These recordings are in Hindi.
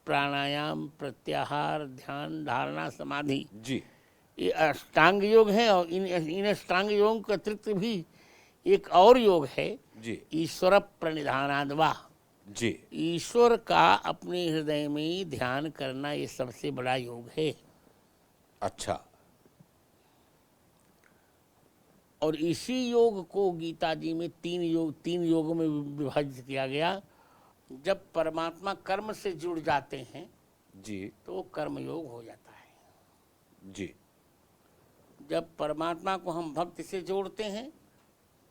प्राणायाम, प्रत्याहार, ध्यान, धारणा, समाधि, जी ये अष्टांग योग है। और इन अष्टांग योग के अतिरिक्त भी एक और योग है, जी ईश्वर प्रणिधानाद्वा। जी ईश्वर का अपने हृदय में ध्यान करना, ये सबसे बड़ा योग है। अच्छा। और इसी योग को गीता जी में तीन योगों में विभाजित किया गया। जब परमात्मा कर्म से जुड़ जाते हैं जी तो वो कर्म योग हो जाता है। जी जब परमात्मा को हम भक्ति से जोड़ते हैं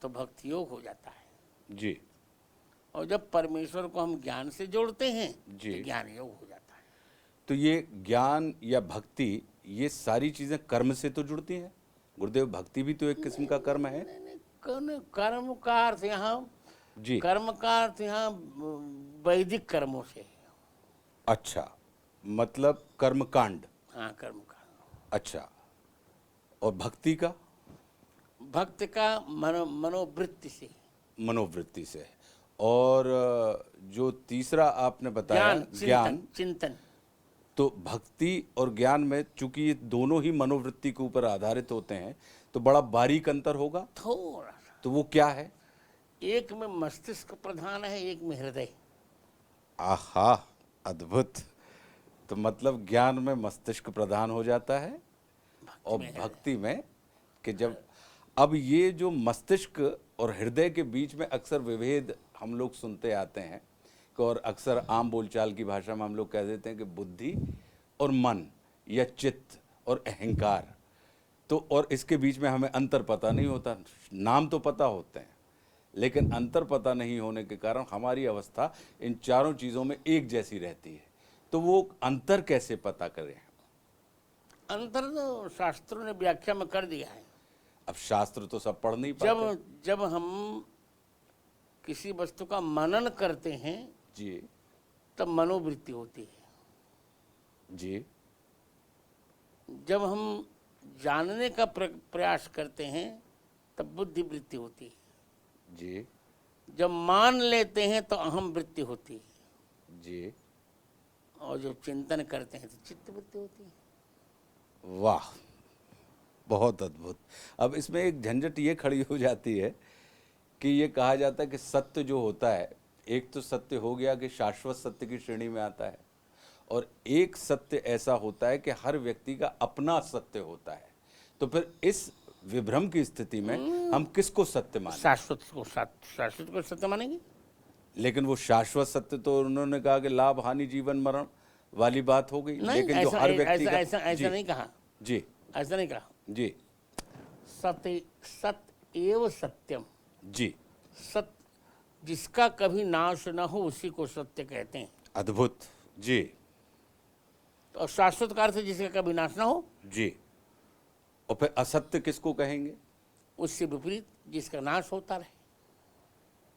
तो भक्ति योग हो जाता है। जी और जब परमेश्वर को हम ज्ञान से जोड़ते हैं जी। तो ज्ञान योग हो जाता है। तो ये ज्ञान या भक्ति, ये सारी चीजें कर्म से तो जुड़ती हैं गुरुदेव। भक्ति भी तो एक किस्म का कर्म है। कर्म का अर्थ यहाँ, जी कर्म का अर्थ यहाँ वैदिक कर्मों से है। अच्छा, मतलब कर्मकांड। हाँ, कर्म का। अच्छा, और भक्ति का? भक्त का मनोवृत्ति से, मनोवृत्ति से। और जो तीसरा आपने बताया ज्ञान, चिंतन। तो भक्ति और ज्ञान में चूंकि ये दोनों ही मनोवृत्ति के ऊपर आधारित होते हैं तो बड़ा बारीक अंतर होगा थोड़ा सा। तो वो क्या है? एक में मस्तिष्क प्रधान है, एक में हृदय। आहा, अद्भुत। तो मतलब ज्ञान में मस्तिष्क प्रधान हो जाता है और भक्ति में कि जब, अब ये जो मस्तिष्क और हृदय के बीच में अक्सर विभेद हम लोग सुनते आते हैं और अक्सर आम बोलचाल की भाषा में हम लोग कह देते हैं कि बुद्धि और मन या चित्त और अहंकार, तो और इसके बीच में हमें अंतर पता नहीं होता। नाम तो पता होते हैं लेकिन अंतर पता नहीं होने के कारण हमारी अवस्था इन चारों चीज़ों में एक जैसी रहती है। तो वो अंतर कैसे पता करें? अंतर तो शास्त्रों ने व्याख्या में कर दिया है। अब शास्त्र तो सब पढ़ नहीं पाते। जब हम किसी वस्तु का मनन करते हैं जी तब मनोवृत्ति होती है। जी जब हम जानने का प्रयास करते हैं तब बुद्धि वृत्ति होती है। जी जब मान लेते हैं तो अहम वृत्ति होती है। जी। और जब चिंतन करते हैं तो चित्त वृत्ति होती है। वाह, बहुत अद्भुत। अब इसमें एक झंझट ये खड़ी हो जाती है कि ये कहा जाता है कि सत्य जो होता है, एक तो सत्य हो गया कि शाश्वत सत्य की श्रेणी में आता है, और एक सत्य ऐसा होता है कि हर व्यक्ति का अपना सत्य होता है। तो फिर इस विभ्रम की स्थिति में हम किसको सत्य मानें? शाश्वत को सत्य मानेंगे। लेकिन वो शाश्वत सत्य तो उन्होंने कहा कि लाभ हानि जीवन मरण वाली बात हो गई। लेकिन जो हर व्यक्ति का, ऐसा नहीं कहा जी, ऐसा नहीं कहा जी सत्य एव सत्यम। जी, सत्य जिसका कभी नाश न हो उसी को सत्य कहते हैं। अद्भुत। जी। और शाश्वत का अर्थ जिसका कभी नाश न हो। जी। और फिर असत्य किसको कहेंगे? उससे विपरीत जिसका नाश होता रहे।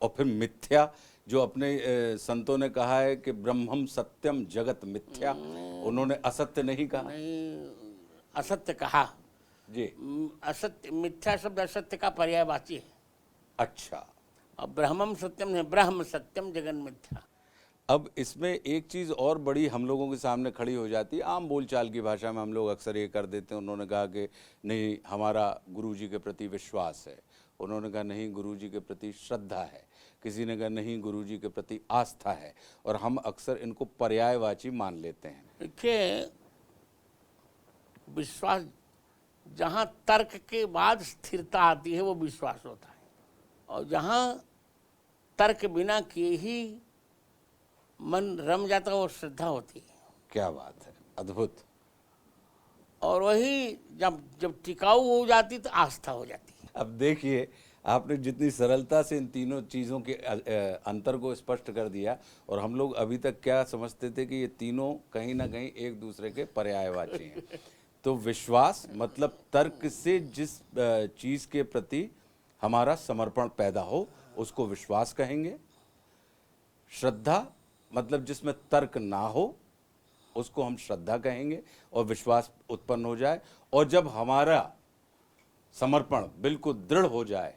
और फिर मिथ्या, जो अपने संतों ने कहा है कि ब्रह्मम सत्यम जगत मिथ्या, उन्होंने असत्य नहीं कहा। नहीं, असत्य कहा। जी। असत्य, मिथ्या शब्द असत्य का पर्यायवाची है। अच्छा। और ब्रह्मम सत्यम है, ब्रह्म सत्यम जगन मिथ्या। अब इसमें एक चीज़ और बड़ी हम लोगों के सामने खड़ी हो जाती है। आम बोलचाल की भाषा में हम लोग अक्सर ये कर देते हैं। उन्होंने कहा कि नहीं, हमारा गुरुजी के प्रति विश्वास है। उन्होंने कहा नहीं, गुरुजी के प्रति श्रद्धा है। किसी ने कहा नहीं, गुरुजी के प्रति आस्था है। और हम अक्सर इनको पर्यायवाची मान लेते हैं। देखिए, विश्वास जहाँ तर्क के बाद स्थिरता आती है वो विश्वास होता है, और जहाँ तर्क बिना किए ही मन रम जाता है वो श्रद्धा होती है। क्या बात है, अद्भुत। और वही जब टिकाऊ हो जाती तो आस्था हो जाती है। अब देखिए, आपने जितनी सरलता से इन तीनों चीज़ों के अंतर को स्पष्ट कर दिया, और हम लोग अभी तक क्या समझते थे कि ये तीनों कहीं ना कहीं एक दूसरे के पर्यायवाची हैं। तो विश्वास मतलब तर्क से जिस चीज़ के प्रति हमारा समर्पण पैदा हो उसको विश्वास कहेंगे। श्रद्धा मतलब जिसमें तर्क ना हो उसको हम श्रद्धा कहेंगे, और विश्वास उत्पन्न हो जाए। और जब हमारा समर्पण बिल्कुल दृढ़ हो जाए,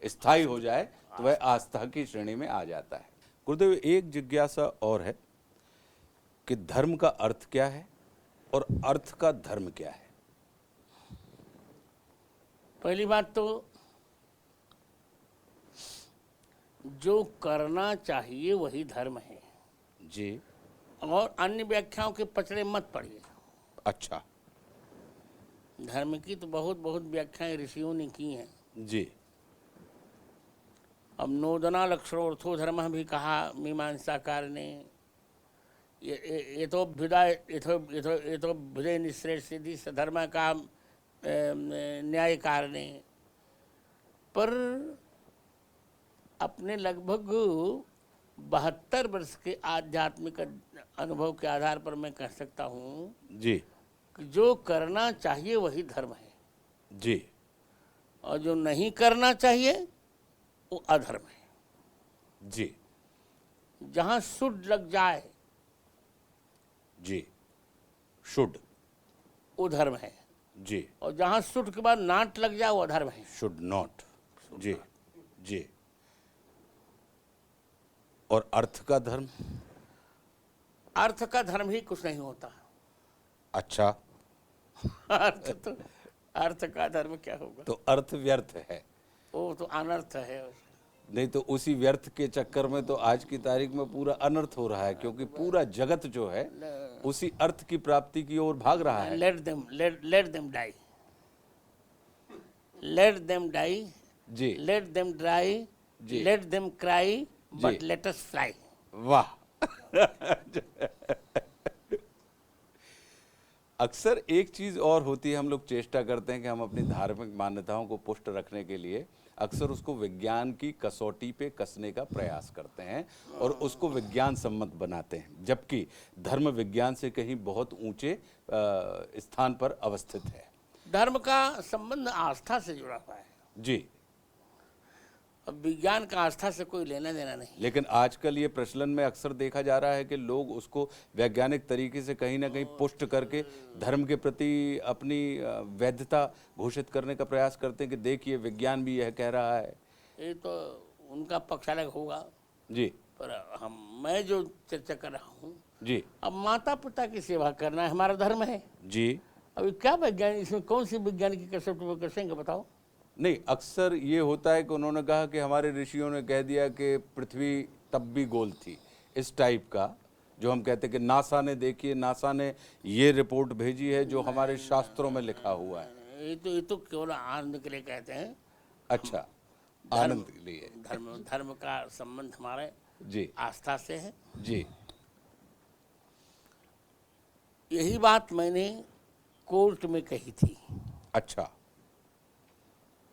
स्थायी हो जाए, तो वह आस्था की श्रेणी में आ जाता है। गुरुदेव, एक जिज्ञासा और है कि धर्म का अर्थ क्या है और अर्थ का धर्म क्या है। पहली बात तो जो करना चाहिए वही धर्म है, जी। और अन्य व्याख्याओं के पचड़े मत पड़िए। अच्छा। धर्म की तो बहुत बहुत व्याख्याएं ऋषियों ने की हैं। जी। अब नोदना लक्षणोर्थो धर्म भी कहा मीमांसाकार ने, ये तो भुदय निश्रेष्ठि सधर्म का न्यायकार ने। पर अपने लगभग 72 वर्ष के आध्यात्मिक अनुभव के आधार पर मैं कह सकता हूँ जी। कि जो करना चाहिए वही धर्म है, जी। और जो नहीं करना चाहिए वो अधर्म है। जी। जहाँ शुड लग जाए, जी, शुड, वो धर्म है, जी, और जहाँ शुड के बाद नाट लग जाए वो अधर्म है। Should not. जी। जी। और अर्थ का धर्म? अर्थ का धर्म ही कुछ नहीं होता। अच्छा। अर्थ का धर्म क्या होगा? तो अर्थ व्यर्थ है। वो तो अनर्थ है। नहीं तो उसी व्यर्थ के चक्कर में तो आज की तारीख में पूरा अनर्थ हो रहा है, क्योंकि पूरा जगत जो है उसी अर्थ की प्राप्ति की ओर भाग रहा है। Let them die, let them die, जी। लेट देम ड्राई, जी। लेट देम क्राई, बट जी। Let us fly. वाह। अक्सर एक चीज और होती है, हम लोग चेष्टा करते हैं कि हम अपनी धार्मिक मान्यताओं को पुष्ट रखने के लिए अक्सर उसको विज्ञान की कसौटी पे कसने का प्रयास करते हैं और उसको विज्ञान सम्मत बनाते हैं, जबकि धर्म विज्ञान से कहीं बहुत ऊंचे स्थान पर अवस्थित है। धर्म का संबंध आस्था से जुड़ा हुआ है। जी। अब विज्ञान का आस्था से कोई लेना देना नहीं। लेकिन आजकल ये प्रचलन में अक्सर देखा जा रहा है कि लोग उसको वैज्ञानिक तरीके से कहीं ना कहीं पुष्ट करके धर्म के प्रति अपनी वैधता घोषित करने का प्रयास करते हैं कि देखिए विज्ञान भी यह कह रहा है। ये तो उनका पक्ष अलग होगा। जी। पर मैं जो चर्चा कर रहा हूँ, जी। अब माता पिता की सेवा करना है हमारा धर्म है। जी। अभी क्या वैज्ञानिक, इसमें कौन सी विज्ञान की कसौटी पर कसेंगे बताओ? नहीं, अक्सर ये होता है कि उन्होंने कहा कि हमारे ऋषियों ने कह दिया कि पृथ्वी तब भी गोल थी, इस टाइप का जो हम कहते हैं कि नासा ने, देखिए नासा ने ये रिपोर्ट भेजी है जो हमारे शास्त्रों में लिखा हुआ है। ये तो केवल आनंद के लिए कहते हैं। अच्छा, आनंद के लिए। धर्म का संबंध हमारे जी। आस्था से है। जी। यही बात मैंने कोर्ट में कही थी। अच्छा।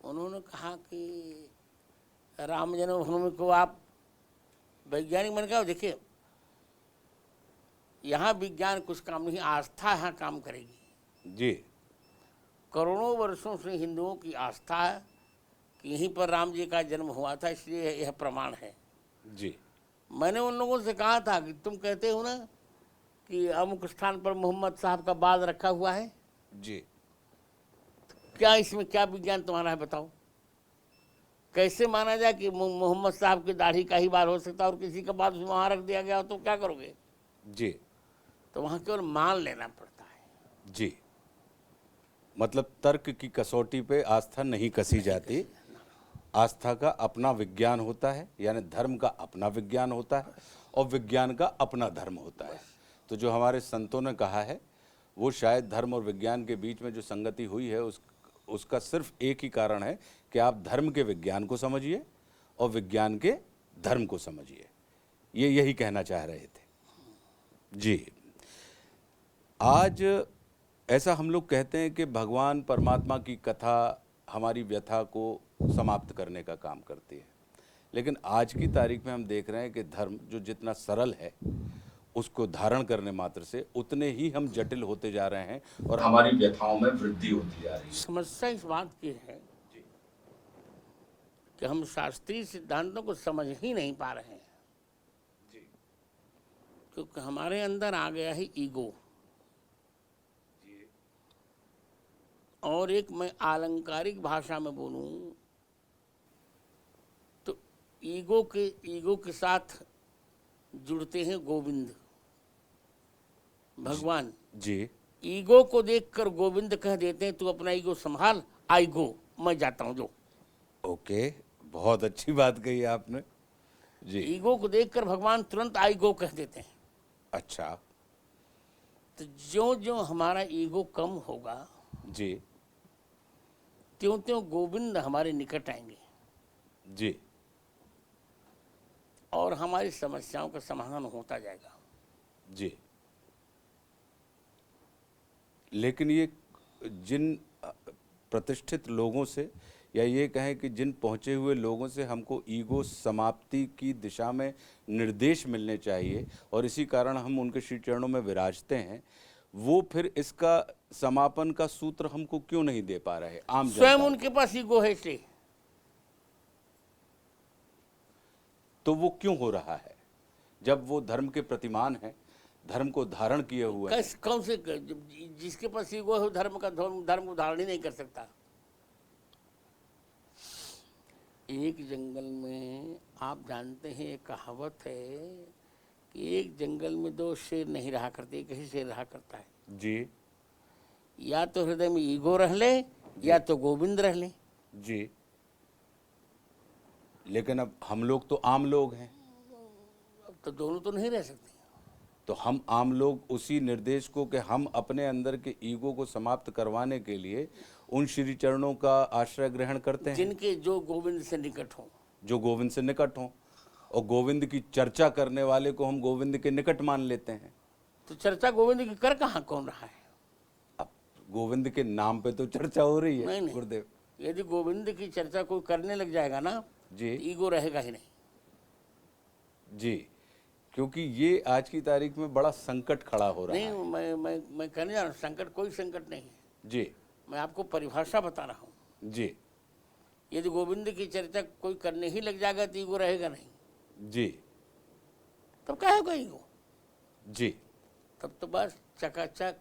उन्होंने कहा कि राम जन्मभूमि को आप वैज्ञानिक, मैंने कहा देखिए यहाँ विज्ञान कुछ काम नहीं, आस्था यहाँ काम करेगी। जी। करोड़ों वर्षों से हिंदुओं की आस्था है कि यहीं पर राम जी का जन्म हुआ था, इसलिए यह प्रमाण है। जी। मैंने उन लोगों से कहा था कि तुम कहते हो ना कि अमुक स्थान पर मोहम्मद साहब का बाल रखा हुआ है, जी। क्या इसमें क्या विज्ञान तुम्हारा है बताओ? कैसे माना जाए कि मोहम्मद साहब की दाढ़ी का ही बाल हो सकता है और किसी का बाल वहाँ रख दिया गया हो, तो क्या करोगे? जी। तो वहाँ केवल मान लेना पड़ता है। जी। मतलब तर्क की कसौटी पे आस्था नहीं कसी जाती, आस्था का अपना विज्ञान होता है, यानी धर्म का अपना विज्ञान होता है और विज्ञान का अपना धर्म होता है। तो जो हमारे संतों ने कहा है वो शायद धर्म और विज्ञान के बीच में जो संगति हुई है उसका सिर्फ एक ही कारण है कि आप धर्म के विज्ञान को समझिए और विज्ञान के धर्म को समझिए। ये यही कहना चाह रहे थे। जी। आज ऐसा हम लोग कहते हैं कि भगवान परमात्मा की कथा हमारी व्यथा को समाप्त करने का काम करती है, लेकिन आज की तारीख में हम देख रहे हैं कि धर्म जो जितना सरल है उसको धारण करने मात्र से उतने ही हम जटिल होते जा रहे हैं और हमारी व्यथाओं में वृद्धि होती जा रही है। समस्या इस बात की है कि हम शास्त्रीय सिद्धांतों को समझ ही नहीं पा रहे हैं, क्योंकि हमारे अंदर आ गया है ईगो। और एक मैं आलंकारिक भाषा में बोलूं तो ईगो के साथ जुड़ते हैं गोविंद। भगवान जी। ईगो को देखकर गोविंद कह देते हैं तू अपना ईगो संभाल, आई गो, मैं जाता हूँ जो। ओके, बहुत अच्छी बात कही आपने। जी। ईगो को देखकर भगवान तुरंत आई गो कह देते हैं। अच्छा। तो ज्यो ज्यो हमारा ईगो कम होगा जी। त्यों त्यों गोविंद हमारे निकट आएंगे जी। और हमारी समस्याओं का समाधान होता जाएगा। जी। लेकिन ये जिन प्रतिष्ठित लोगों से, या ये कहें कि जिन पहुंचे हुए लोगों से हमको ईगो समाप्ति की दिशा में निर्देश मिलने चाहिए और इसी कारण हम उनके श्री चरणों में विराजते हैं, वो फिर इसका समापन का सूत्र हमको क्यों नहीं दे पा रहे आम जनता स्वयं को? उनके पास ईगो है इसलिए। तो वो क्यों हो रहा है जब वो धर्म के प्रतिमान है, धर्म को धारण किए हुए हैं? कौन से जिसके पास ईगो है वो धर्म को धारण ही नहीं कर सकता। एक जंगल में आप जानते हैं, एक कहावत है कि एक जंगल में दो शेर नहीं रहा करते, एक ही शेर रहा करता है। जी। या तो हृदय में ईगो रह ले या तो गोविंद रह ले। जी। लेकिन अब हम लोग तो आम लोग हैं, अब तो दोनों तो नहीं रह सकते। तो हम आम लोग उसी निर्देश को कि हम अपने अंदर के ईगो को समाप्त करवाने के लिए उन श्री चरणों का आश्रय ग्रहण करते हैं जिनके जो गोविंद से निकट हो, जो गोविंद से निकट हों, और गोविंद की चर्चा करने वाले को हम गोविंद के निकट मान लेते हैं। तो चर्चा गोविंद की कर कहाँ कौन रहा है? अब गोविंद के नाम पे तो चर्चा हो रही है नहीं। गुरुदेव। यदि गोविंद की चर्चा कोई करने लग जाएगा ना जी। तो ईगो रहेगा ही नहीं। जी, क्योंकि ये आज की तारीख में बड़ा संकट खड़ा हो रहा नहीं, है। मैं कहने जा रहा हूँ, संकट कोई संकट नहीं है। जी। मैं आपको परिभाषा बता रहा हूँ। जी। यदि गोविंद की चर्चा कोई करने ही लग जाएगा तो ईगो रहेगा नहीं। जी। तब क्या होगा ईगो? जी। तब तो बस चकाचक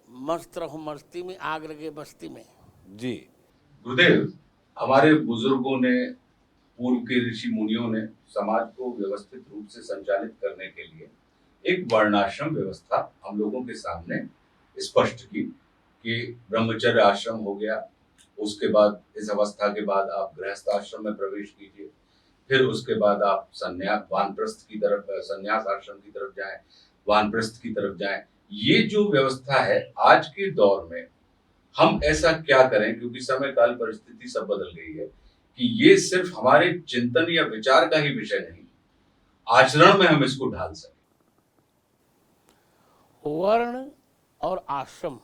मस्त रहो मस्ती में, आग लगे बस्ती में। जी। गुरुदेव, हमारे बुजुर्गों ने, पूर्व के ऋषि मुनियों ने समाज को व्यवस्थित रूप से संचालित करने के लिए एक वर्णाश्रम व्यवस्था हम लोगों के सामने स्पष्ट की कि ब्रह्मचर्य आश्रम हो गया, उसके बाद इस अवस्था के बाद आप गृहस्थ आश्रम में प्रवेश कीजिए, फिर उसके बाद आप संन्यास आश्रम की तरफ जाएं, वानप्रस्थ की तरफ जाएं। ये जो व्यवस्था है आज के दौर में हम ऐसा क्या करें, क्योंकि समय काल परिस्थिति सब बदल गई है, कि ये सिर्फ हमारे चिंतन या विचार का ही विषय नहीं, आचरण में हम इसको ढाल सकें। वर्ण और आश्रम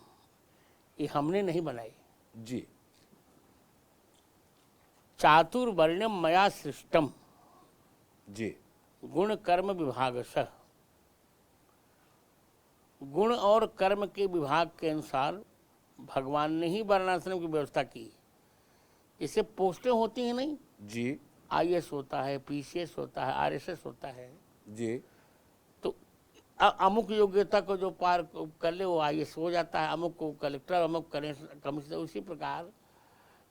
ये हमने नहीं बनाए। जी। चातुर्वर्ण्यम मया सृष्टम जी। गुण कर्म विभागशः। गुण और कर्म के विभाग के अनुसार भगवान ने ही वर्णाश्रम की व्यवस्था की। इससे पोस्टें होती हैं नहीं, जी। IAS होता है, PCS होता है, RSS होता है। जी। तो अमुक योग्यता को जो पार कर ले वो IAS हो जाता है, अमुक को कलेक्टर, अमुक कमिश्नर। उसी प्रकार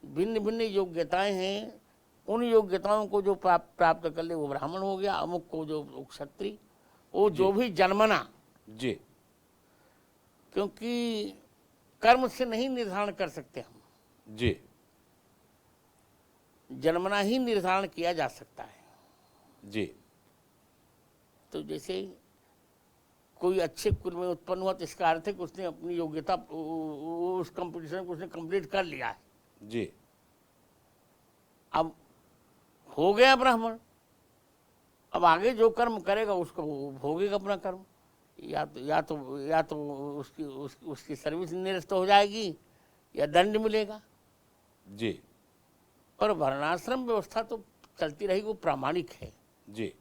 भिन्न भिन्न योग्यताएं हैं, उन योग्यताओं को जो प्राप्त कर ले वो ब्राह्मण हो गया, अमुक को जो क्षत्रिय, वो जो भी जन्मना। जी। क्योंकि कर्म से नहीं निर्धारण कर सकते हम, जी। जन्मना ही निर्धारण किया जा सकता है। जी। तो जैसे कोई अच्छे कुल में उत्पन्न हुआ तो इसका अर्थ है कि उसने अपनी योग्यता उस कंपटीशन को उसने कंप्लीट कर लिया है। जी। अब हो गया ब्राह्मण, अब आगे जो कर्म करेगा उसको वो भोगेगा अपना कर्म। या तो उसकी सर्विस निरस्त हो जाएगी या दंड मिलेगा। जी। पर वर्णाश्रम व्यवस्था तो चलती रहेगी, वो प्रामाणिक है। जी।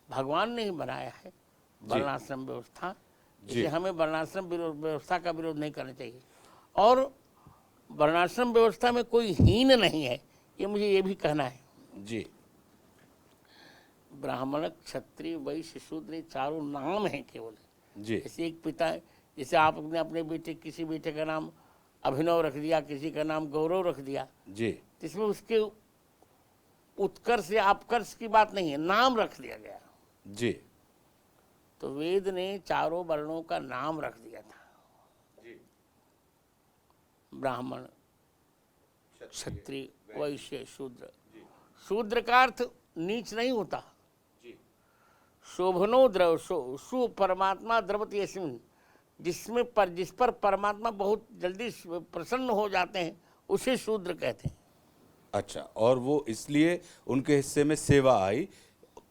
भगवान ने ही बनाया है वर्णाश्रम व्यवस्था, जी। इसलिए हमें वर्णाश्रम व्यवस्था का विरोध नहीं करना चाहिए। और वर्णाश्रम व्यवस्था में कोई हीन नहीं है, ये मुझे ये भी कहना है। जी। ब्राह्मण, क्षत्रिय, वैश्य, शूद्र, ये चारों नाम हैं केवल। जी। जैसे एक पिता है, जैसे आपने अपने बेटे, किसी बेटे का नाम अभिनव रख दिया, किसी का नाम गौरव रख दिया, जी। इसमें उसके उत्कर्ष या अपकर्ष की बात नहीं है, नाम रख दिया गया। जी। तो वेद ने चारों वर्णों का नाम रख दिया था, ब्राह्मण, क्षत्रिय, वैश्य, शूद्र। शूद्र का अर्थ नीच नहीं होता। शोभनो द्रव सु परमात्मा द्रवति यस्मिन्, जिस पर परमात्मा बहुत जल्दी प्रसन्न हो जाते हैं उसे शूद्र कहते हैं। अच्छा, और वो इसलिए उनके हिस्से में सेवा आई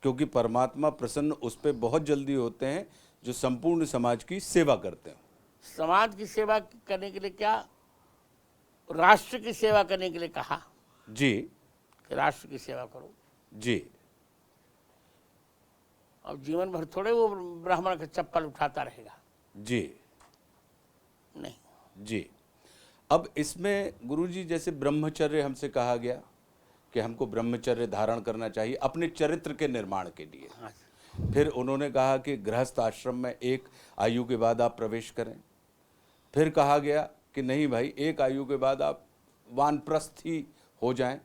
क्योंकि परमात्मा प्रसन्न उस पर बहुत जल्दी होते हैं जो संपूर्ण समाज की सेवा करते हैं। समाज की सेवा करने के लिए क्या, राष्ट्र की सेवा करने के लिए कहा जी कि राष्ट्र की सेवा करो। जी। अब जीवन भर थोड़े वो ब्राह्मण का चप्पल उठाता रहेगा। जी नहीं। जी। अब इसमें गुरुजी जैसे ब्रह्मचर्य हमसे कहा गया कि हमको ब्रह्मचर्य धारण करना चाहिए अपने चरित्र के निर्माण के लिए। हाँ, फिर उन्होंने कहा कि गृहस्थ आश्रम में एक आयु के बाद आप प्रवेश करें। फिर कहा गया कि नहीं भाई, एक आयु के बाद आप वानप्रस्थ ही हो जाएं।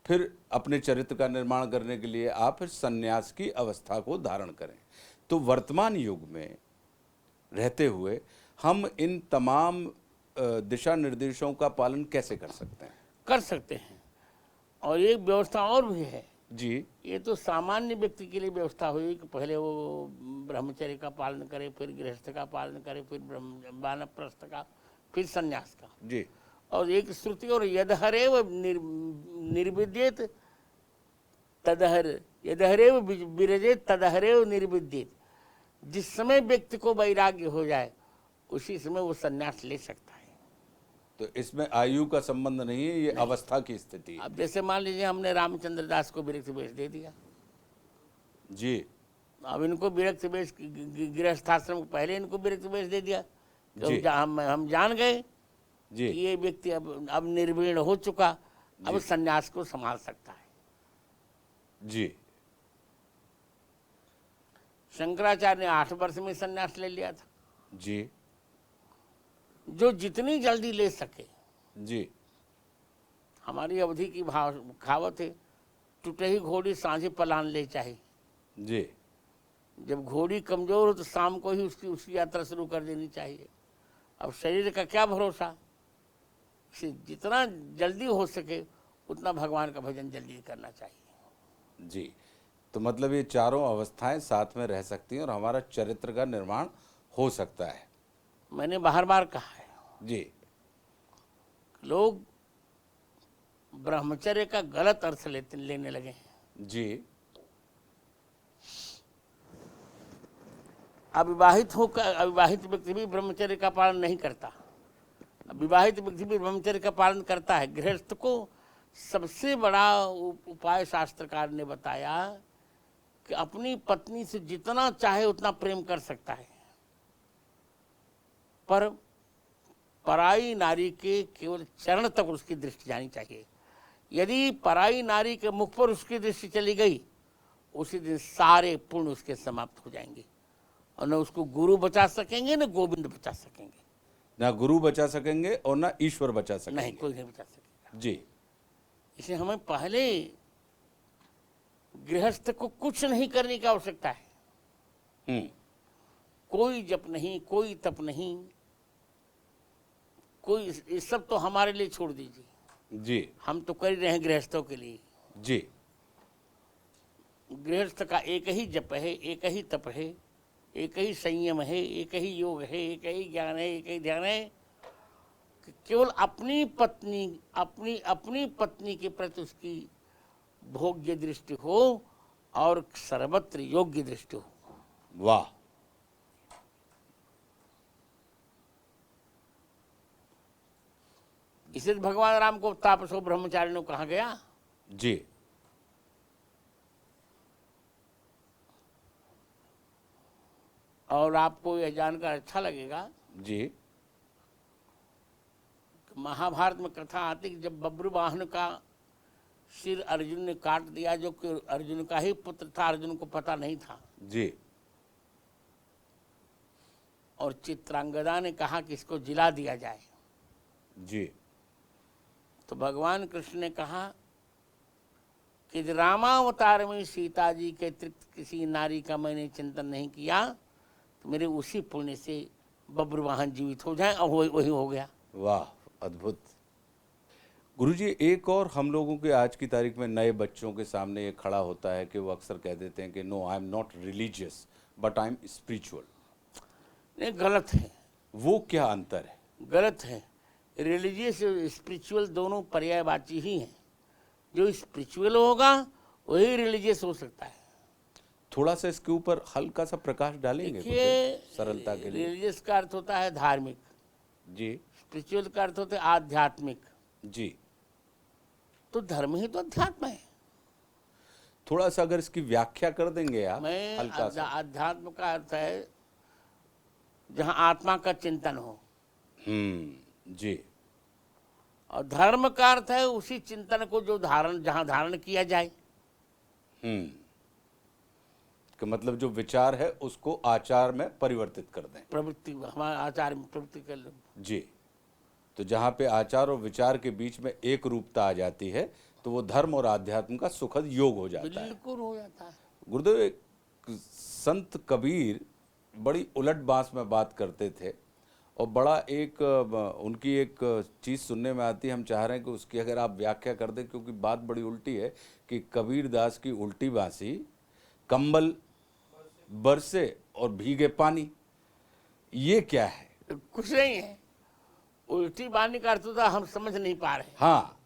फिर अपने चरित्र का निर्माण करने के लिए आप फिर संन्यास की अवस्था को धारण करें। तो वर्तमान युग में रहते हुए हम इन तमाम दिशा निर्देशों का पालन कैसे कर सकते हैं? कर सकते हैं। और एक व्यवस्था और भी है जी। ये तो सामान्य व्यक्ति के लिए व्यवस्था हुई कि पहले वो ब्रह्मचर्य का पालन करे, फिर गृहस्थ का पालन करे, फिर वानप्रस्थ का, फिर संन्यास का। जी। और एक श्रुति और यदहरेव निर्विद्येत तदहर, यदहरेव विरजेत तदहरेव निर्विद्येत। जिस समय व्यक्ति को वैराग्य हो जाए उसी समय वो संन्यास ले सकता है। तो इसमें आयु का संबंध नहीं है, ये अवस्था की स्थिति है। अब जैसे मान लीजिए हमने रामचंद्र दास को विरक्त वेश दे दिया जी। अब इनको विरक्त वेश, गृहस्थाश्रम पहले इनको विरक्त वेश दे दिया तो जी। हम जान गए जी। कि ये व्यक्ति अब निर्वीण हो चुका, अब संन्यास को संभाल सकता है। जी। शंकराचार्य ने 8 वर्ष में संन्यास ले लिया था। जी। जो जितनी जल्दी ले सके। जी। हमारी अवधि की कहावत है, टूटे ही घोड़ी सांझे पलान ले चाहिए। जी। जब घोड़ी कमजोर हो तो शाम को ही उसकी यात्रा शुरू कर देनी चाहिए। अब शरीर का क्या भरोसा, जितना जल्दी हो सके उतना भगवान का भजन जल्दी करना चाहिए। जी। तो मतलब ये चारों अवस्थाएं साथ में रह सकती हैं और हमारा चरित्र का निर्माण हो सकता है। मैंने बार बार कहा है जी। लोग ब्रह्मचर्य का गलत अर्थ लेने लगे हैं। जी। अविवाहित व्यक्ति भी ब्रह्मचर्य का पालन नहीं करता, विवाहित व्यक्ति भी ब्रह्मचर्य का पालन करता है। गृहस्थ को सबसे बड़ा उपाय शास्त्रकार ने बताया कि अपनी पत्नी से जितना चाहे उतना प्रेम कर सकता है, पर पराई नारी के केवल चरण तक उसकी दृष्टि जानी चाहिए। यदि पराई नारी के मुख पर उसकी दृष्टि चली गई उसी दिन सारे पुण्य उसके समाप्त हो जाएंगे और न उसको गुरु बचा सकेंगे न गोविंद बचा सकेंगे। ना गुरु बचा सकेंगे और ना ईश्वर बचा सकेंगे। नहीं, कोई नहीं बचा सकेगा। जी। इसलिए हमें पहले गृहस्थ को कुछ नहीं करने की आवश्यकता है। कोई जप नहीं, कोई तप नहीं, कोई, ये सब तो हमारे लिए छोड़ दीजिए। जी। हम तो कर रहे हैं गृहस्थों के लिए। जी। गृहस्थ का एक ही जप है, एक ही तप है, एक ही संयम है, एक ही योग है, एक ही ज्ञान है, एक ही ध्यान है कि केवल अपनी पत्नी के प्रति उसकी भोग्य दृष्टि हो और सर्वत्र योग्य दृष्टि हो। वाह। इसे भगवान राम को तापसो ब्रह्मचारिणों कहा गया। जी। और आपको यह जानकर अच्छा लगेगा जी। महाभारत में कथा आती कि जब बब्रुवाहन का सिर अर्जुन ने काट दिया, जो कि अर्जुन का ही पुत्र था, अर्जुन को पता नहीं था। जी। और चित्रांगदा ने कहा कि इसको जिला दिया जाए। जी। तो भगवान कृष्ण ने कहा कि रामावतार में सीता जी के अतिरिक्त किसी नारी का मैंने चिंतन नहीं किया, तो मेरे उसी पुण्य से बब्रवाहन जीवित हो जाए, और वही हो गया। वाह, अद्भुत। गुरुजी, एक और हम लोगों के आज की तारीख में नए बच्चों के सामने ये खड़ा होता है कि वो अक्सर कह देते हैं कि no, I am not religious but I am spiritual. नहीं, गलत है। वो क्या अंतर है? गलत है। रिलीजियस और स्पिरिचुअल दोनों पर्यायवाची ही हैं। जो स्पिरिचुअल होगा वही रिलीजियस हो सकता है। थोड़ा सा इसके ऊपर हल्का सा प्रकाश डालेंगे देखिए, सरलता के लिए? रिलीजियस का अर्थ होता है धार्मिक जी स्पिरिचुअल का अर्थ होता है आध्यात्मिक। जी, तो धर्म ही तो अध्यात्म है। थोड़ा सा अगर इसकी व्याख्या कर देंगे आप मैं हल्का सा। अध्यात्म का अर्थ है जहाँ आत्मा का चिंतन हो, जी। और धर्म का अर्थ है उसी चिंतन को जो जहाँ धारण किया जाए। कि मतलब जो विचार है उसको आचार में परिवर्तित कर दें। प्रवृत्ति, हमारा आचार में प्रवृत्ति कर लो जी। तो जहाँ पे आचार और विचार के बीच में एक रूपता आ जाती है तो वो धर्म और आध्यात्म का सुखद योग हो जाता है। बिल्कुल हो जाता है। गुरुदेव, एक संत कबीर बड़ी उलट बांस में बात करते थे, और बड़ा एक उनकी एक चीज़ सुनने में आती है, हम चाह रहे हैं कि उसकी अगर आप व्याख्या कर दें, क्योंकि बात बड़ी उल्टी है कि कबीर दास की उल्टी बांसी, कंबल बरसे और भीगे पानी, ये क्या है? कुछ नहीं है। उल्टी बानी का अर्थ होता हम समझ नहीं पा रहे। हाँ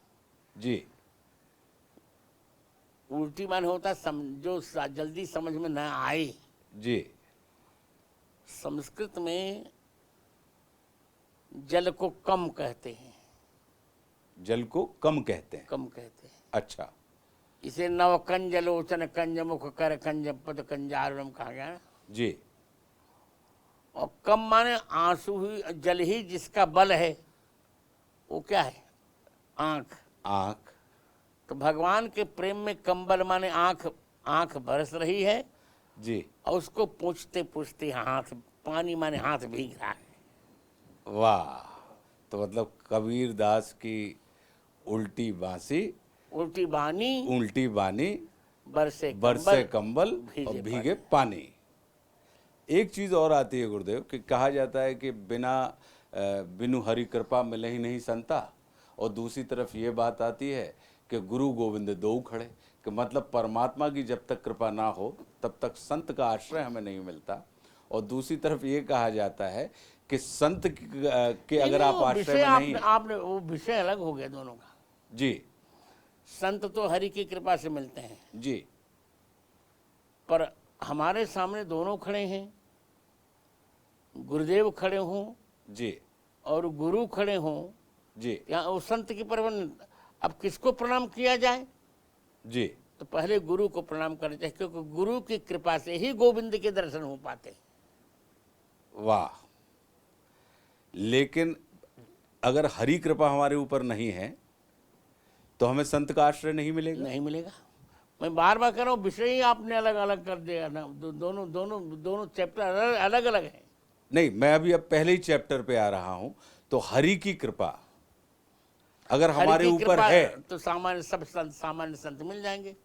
जी। उल्टी बानी होता जो जल्दी समझ में न आए। जी। संस्कृत में जल को कम कहते हैं। जल को कम कहते हैं? कम कहते हैं। अच्छा। इसे नव कंज लोचन कंज मुख कर कंज पद कंजारुणम कहा गया ना जी। और कम माने आंसू ही, जल ही जिसका बल है वो क्या है? आंख। आंख। तो भगवान के प्रेम में कंबल माने आंख। आंख बरस रही है जी। और उसको पूछते पूछते हाथ, पानी माने हाथ भीग रहा है। वाह। तो मतलब कबीर दास की उल्टी बांसी, उल्टी बानी बरसे कंबल और भीगे पानी। एक चीज और आती है गुरुदेव कि कहा जाता है कि बिनु हरि कृपा मिले ही नहीं संता, और दूसरी तरफ ये बात आती है कि गुरु गोविंद दो खड़े, कि मतलब परमात्मा की जब तक कृपा ना हो तब तक संत का आश्रय हमें नहीं मिलता। और दूसरी तरफ ये कहा जाता है कि संत के अगर आप आश्रय में नहीं, आपने वो विषय अलग हो गया दोनों का। जी। संत तो हरि की कृपा से मिलते हैं जी। पर हमारे सामने दोनों खड़े हैं, गुरुदेव खड़े हों जी और गुरु खड़े हों जी। या वो संत की परवन। अब किसको प्रणाम किया जाए? जी। तो पहले गुरु को प्रणाम करना चाहिए, क्योंकि गुरु की कृपा से ही गोविंद के दर्शन हो पाते हैं। वाह। लेकिन अगर हरि कृपा हमारे ऊपर नहीं है तो हमें संत का आश्रय नहीं मिलेगा। नहीं मिलेगा। मैं बार बार कह रहा हूँ, विषय ही आपने अलग अलग कर दिया ना। दोनों चैप्टर अलग अलग हैं। नहीं, मैं अभी अब पहले ही चैप्टर पे आ रहा हूं। तो हरि की कृपा अगर हमारे ऊपर है तो सामान्य संत मिल जाएंगे।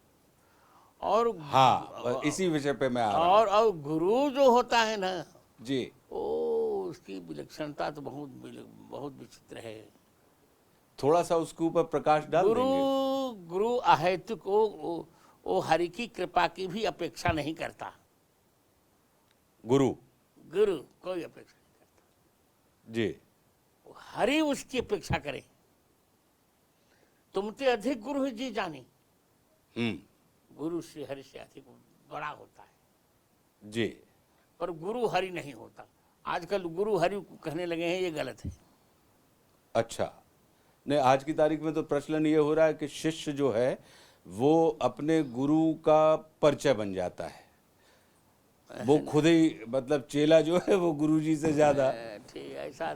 और हाँ, इसी विषय पे मैं आ रहा हूं। और गुरु जो होता है ना जी, उसकी विलक्षणता तो बहुत विचित्र है। थोड़ा सा उसके ऊपर प्रकाश डाल देंगे? गुरु अहेतुक वो हरि की कृपा की भी अपेक्षा नहीं करता। गुरु कोई अपेक्षा नहीं करता जी। हरि उसकी अपेक्षा करे। तुमते अधिक गुरु है जी जानी। गुरु से हरि से अधिक बड़ा होता है जी। पर गुरु हरि नहीं होता। आजकल गुरु हरि कहने लगे हैं, ये गलत है। अच्छा। नहीं, आज की तारीख में तो प्रचलन ये हो रहा है कि शिष्य जो है वो अपने गुरु का परिचय बन जाता है। वो खुद ही मतलब चेला जो है वो गुरुजी से ज्यादा। ठीक, ऐसा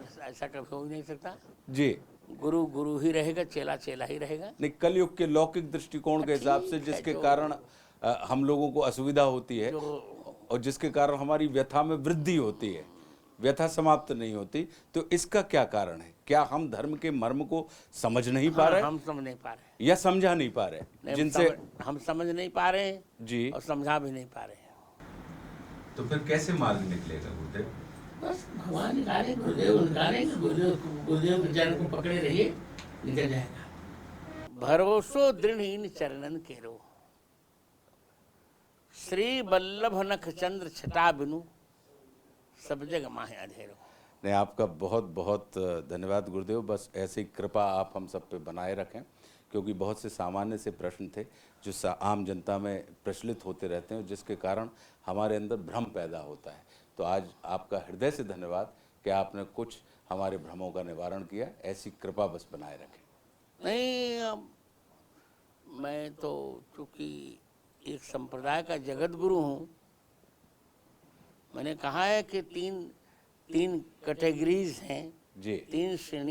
कभी हो ही नहीं सकता। जी। गुरु ही रहेगा, चेला ही रहेगा। नहीं, कलयुग के लौकिक दृष्टिकोण के हिसाब से जिसके कारण हम लोगों को असुविधा होती है और जिसके कारण हमारी व्यथा में वृद्धि होती है, व्यथा समाप्त नहीं होती, तो इसका क्या कारण है? क्या हम धर्म के मर्म को समझ नहीं पा रहे हम समझ नहीं पा रहे या समझा नहीं पा रहे नहीं, जिनसे? हम समझ नहीं पा रहे हैं जी। और समझा भी नहीं पा रहे हैं। तो फिर कैसे मार्ग निकलेगा गुरुदेव? बस भगवान निकाले, गुरुदेव निकालेंगे, गुरुदेव के चरण को पकड़े रहिए, निकल जाएगा। भरोसो दृढ़ इन चरणन केरो, श्री वल्लभ नख चंद्र छटा बिनु, सब जग माहे अंधेरो। नहीं, आपका बहुत बहुत धन्यवाद गुरुदेव। बस ऐसी कृपा आप हम सब पे बनाए रखें, क्योंकि बहुत से सामान्य से प्रश्न थे जो आम जनता में प्रचलित होते रहते हैं, जिसके कारण हमारे अंदर भ्रम पैदा होता है। तो आज आपका हृदय से धन्यवाद कि आपने कुछ हमारे भ्रमों का निवारण किया। ऐसी कृपा बस बनाए रखें। नहीं, अब मैं तो चूँकि एक संप्रदाय का जगत गुरु हूँ, मैंने कहा है कि तीन कैटेगरीज हैं, जी। 3 श्रेणियाँ